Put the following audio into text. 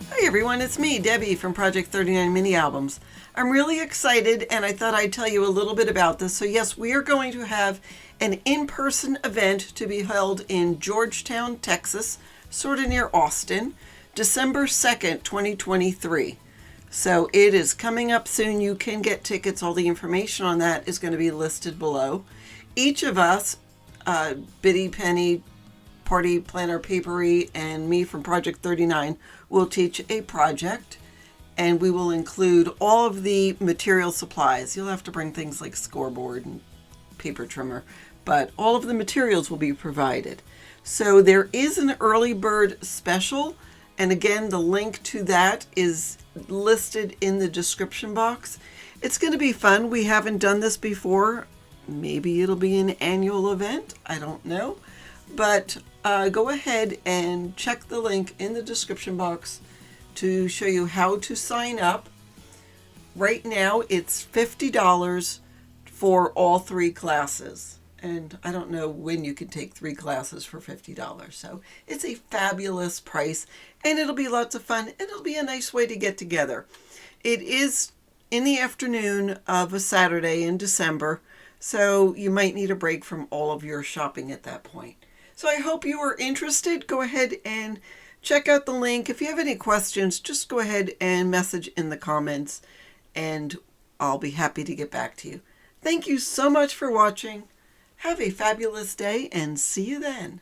Hi everyone, it's me, Debbie from Project 39 Mini Albums. I'm really excited and I thought I'd tell you a little bit about this. So yes, we are going to have an in-person event to be held in Georgetown, Texas, sort of near Austin, December 2nd, 2023. So it is coming up soon. You can get tickets. All the information on that is going to be listed below. Each of us, Biddy, Penny, Party, Planner Papery, and me from Project 39 will teach a project, and we will include all of the material supplies. You'll have to bring things like scoreboard and paper trimmer, but all of the materials will be provided. So there is an early bird special, and again, the link to that is listed in the description box. It's going to be fun. We haven't done this before. Maybe it'll be an annual event. I don't know. But go ahead and check the link in the description box to show you how to sign up. Right now, it's $50 for all 3 classes. And I don't know when you can take 3 classes for $50. So it's a fabulous price, and it'll be lots of fun, and it'll be a nice way to get together. It is in the afternoon of a Saturday in December, so you might need a break from all of your shopping at that point. So I hope you are interested. Go ahead and check out the link. If you have any questions, just go ahead and message in the comments, and I'll be happy to get back to you. Thank you so much for watching. Have a fabulous day, and see you then.